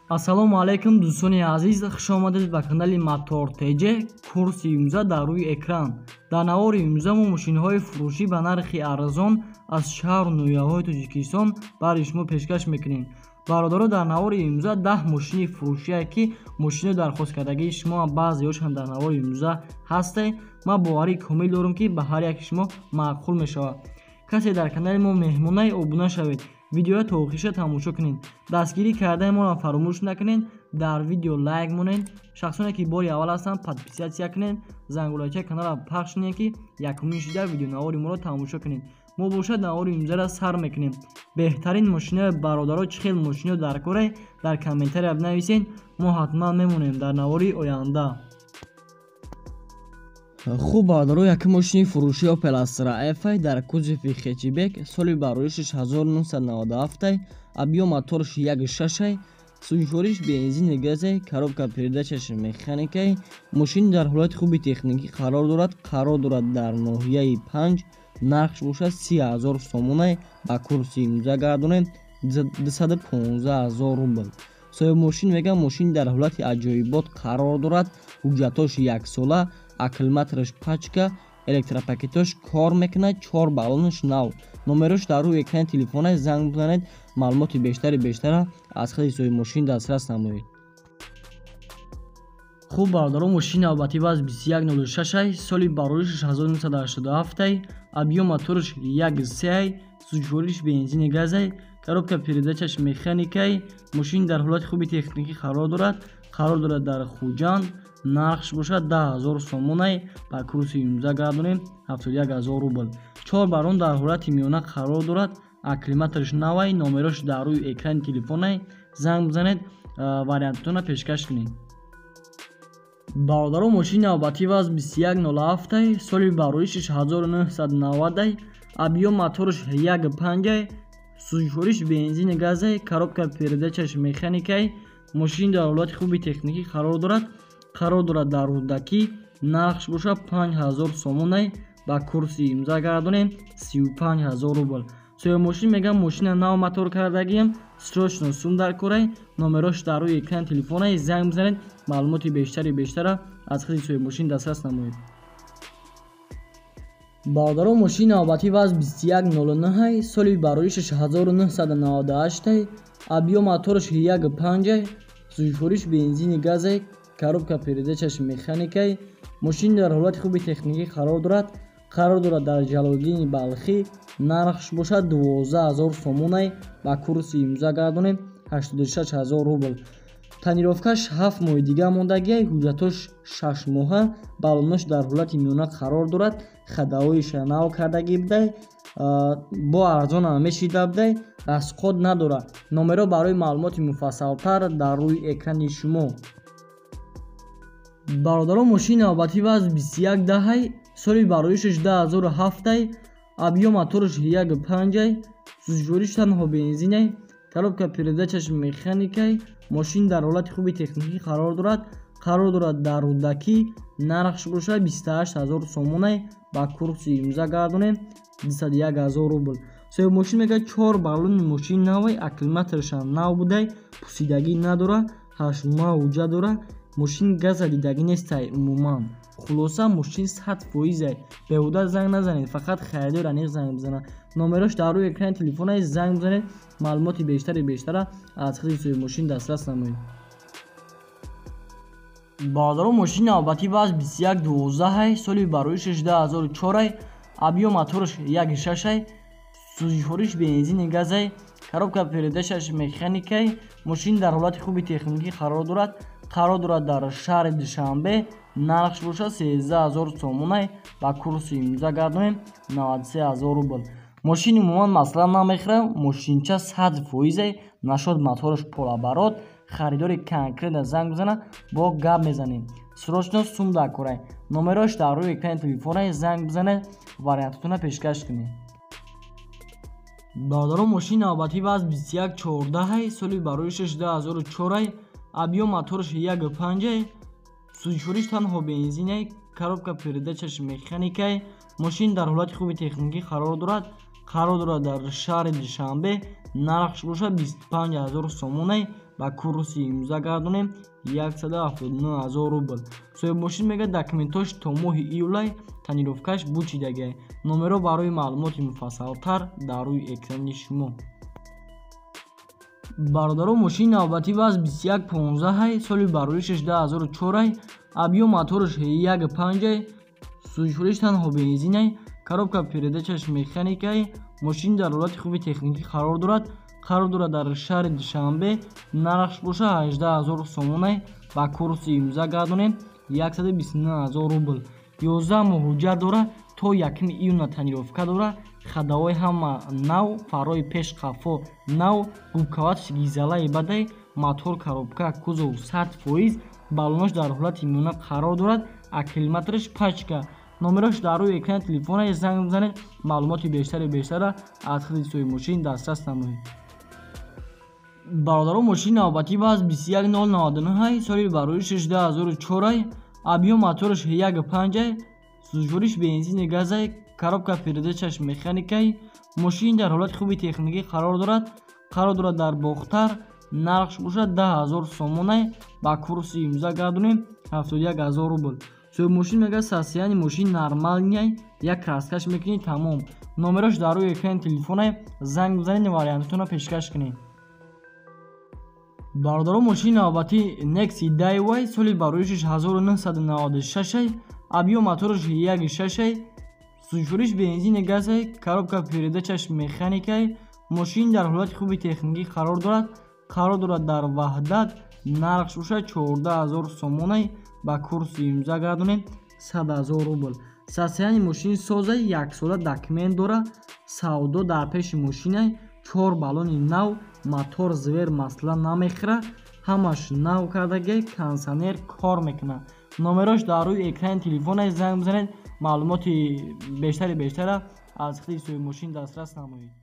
Ассалому алайкум дӯстони азиз, хушомадед ба канали Мотортеҷ. Курси имрӯза дар рӯи экран. Дар навори имрӯза мо мошинҳои фурӯшӣ ба нархи арзон аз шаҳру ноҳияҳои Тоҷикистон барои шумо пешкаш мекунем. Бародаро, дар навори имрӯза 10 мошини фурӯшие ки мошинои дархосткардагии шумо баъзеҳошон дар навори имрӯза ҳастанд. Ман боварии комил дорам ки ба ҳар яки шумо маъқул мешавад. Касе дар канали мо меҳмонай, обуна шавед. Видеоро то охиша тамошо кунед. Дастгирӣ кардаи моро фаромӯш накунед. Дар видео лайк монед. Шахсоне ки бори аввал ҳастанд, подписатсия кунед. Зангулайчаи каналро пахш кунед ки якумин шуда видеонавори моро тамошо кунед. Мо бошад навори имрӯзаро сар мекунем. Беҳтарин мошинаи бародаро чӣ хел мошино дар кора дар комментария бинависед. Мо ҳатман мемонем дар навори оянда. Хуб бародаро, яке мошини фурӯшии Opel Astra F дар кузови хетчбек, соли бароишаш 1997, объем мотораш 1.6, сӯзишвориш бензини газе, коробка передачаш механикаи. Мошин дар ҳолати хуби техникӣ қарор дорад дар ноҳияи 5. Нархш бошад 30,000 сомона ба курси имза гардонем 215,000 рубл. соҳиби мошин мегӯяд мошин дар ҳолати аҷоибот қарор дорад. ҳуҷҷатош 1 сола, аккумулятораш пачка, электропакетош кор мекунад, 4 баллонаш нав. номерош дар рӯи экрани телефона занг бизанед. маълумоти бештара аз ходи соҳиби мошин дастрас намоед. Хуб бародаро, мошини навбатӣ ваз 2106, соли бароишаш 1987, объем мотораш 1.3, сӯзишвориш бензини газе, коробка передачаш механикаи. мошин дар ҳолати хуби техникӣ қарор дорад дар Хуҷанд. нархш бошад 10,000 сомона ба курси имза гардонем 71,000 рубл. 4 барон дар ҳолати миёна қарор дорад. аккумулятораш навай. номерош дар рӯи экрани телефона занг бизанед, вариантатона пешкаш кунед. бародаро, мошини навбатӣ ваз 2107, соли бароишаш 1990, объем мотораш 1.5, сӯзишвориш бензини газе, коробка передачаш механикаи. мошин дар ҳолати хуби техникӣ қарор дорад дар рӯдакӣ. нархш бошад 5,000 сомона ба курси имза гардонем 35,000 рубл. соҳиби мошин мегӯяд мошина нав мотор кардагиам, срочно сум дар корай. номерош дар рӯи экрани телефона занг бизанед. маълумоти бештара аз ходи соҳиби мошин дастрас намоед. бародаро, мошини навбатӣ ваз 2109, соли бароишаш 1998, объем мотораш 1.5, сӯзишвориш бензини газе, коробка передачаш механикаи. мошин дар ҳолати хуби техникӣ қарор дорад дар Ҷалолиддини Балхӣ. нархш бошад 12,000 сомона ба курси имза гардонем 86,000 рубл. танировкаш 7 моҳи дига мондагия, ҳуҷҷатош 6 моҳа, баллонош дар ҳолати миёна қарор дорад. хадаҳоиш нав кардагӣ будай, бо арзон ҳам мешида будай, расход надорад. номеро барои маълумоти муфассалтар дар рӯи экрани шумо. бародаро, мошини навбатӣ ваз 2110, соли бароишаш 2007, объем мотораш 1.5, сӯзишвориш танҳо бензине, коробка передачаш механикаи. мошин дар ҳолати хуби техникӣ қарор дорад дар рӯдакӣ. нархш бошад 28,000 сомона ба курси имза гардонем 201,000 рубл. соҳиби мошин мегӯяд 4 баллони мошин навай, аккумуляторашам нав будай, пусидагӣ надорад, 8 моҳа ҳуҷҷат дорад. мошин газа дидагӣ нестай умуман. хулоса мошин 100%. беҳуда занг назанед, фақат харидор аниқ занг бизанад. номерош дар рӯи экрани телефона занг бизанед. маълумоти бештара аз ходи соҳиби мошин дастрас намоед. бародаро, мошини навбатӣ ваз 2112, соли бароишаш 2004, объем мотораш 1.6, сӯзишвориш бензини газе, коробка передачаш механикаи. мошин дар ҳолати хуби техникӣ қарор дорад дар шаҳри Душанбе. нархш бошад 13,000 сомона ба курси имза гардонем 93,000 рубл. мошин умуман масъала намехӯрад. мошинча 100%, нашод мотораш полоборот. харидори конкретна занг бизана, бо гап мезанем. срочно сум дар корай. номерош дар рӯи экрани телефона занг бизанед, вариантатона пешкаш кунед. бародаро, мошини навбатӣ ваз 2114, соли бароишаш 2004, объем мотораш 1.5, сӯзишвориш танҳо бензине, коробка передачаш механикаи. мошин дар ҳолати хуби техникӣ қарор дорад дар шаҳри Душанбе. нархш бошад 25,000 сомона ба курси имза гардонем 179,000 рубл. соҳиби мошин мегӯяд документош то моҳи июлай танировкаш бучидагия. номеро барои маълумоти муфассалтар дар рӯи экрани шумо. бародаро, мошини навбатӣ ваз 2115 соли бароишаш 2004 объём мотораш 1.5 сӯзишвориш танҳо бензинай, коробка передачаш механикай. мошин дар ҳолати хуби техникӣ қарор дорад дар шаҳри душанбе. нархш боша 18000 сомонай. ба курси имза гардонем 129,000 рубл. 11 моҳ ҳуҷҷат дора то 1 июна танировка дора. хадаҳои ҳама нав, фарои пеш қафо нав, губкаваташ гизалаи бадай, мотор, коробка, кузов 100%, баллонош дар ҳолати миёна қарор дорад, аккумулятораш пачка. номерош дар рӯи экрани телефонаш занг бизанед, маълумоти бештара аз хизмати соҳиби мошин дастрас намоед. бародаро, мошини навбатӣ ваз 21099 соли бароишаш 2004 объём мотораш 1.5 сӯзишвориш бензини газай, коробка передачаш механикай. мошин дар ҳолати хуби техникӣ қарор дорад дар бохтар. нархш бошад 10,000 сомонай. ба курси имза гардонем 71,000 рубл. соҳиби мошин мегӯяд состоянии мошин нормалняй, як краскаш мекунӣ тамом. номерош дар рӯи экрани телефонай занг бизанед, вариантатонро пешкаш кунед. бародаро, мошини навбатӣ Nexi Dayway соли бароишаш 1996 объём мотораш 1.6 сӯзишвориш бензини газай, коробка передачаш механикай. мошин дар ҳолати хуби техникӣ қарор дорад дар ваҳдат. нархш бошад 14000 сомонай. ба курси имза гардонем 100,000 рубл. состоянии мошин созай, 1 сола документ дора. савдо дар пеши мошинай, 4 баллони нав, мотор звер масъала намехӯра, ҳамаш нав кардагия, кондитсионер кор мекунад. номерош дар рӯи экрани телефонаш занг бизанед, маълумоти бештара аз хизмати соҳиби мошин дастрас намоед.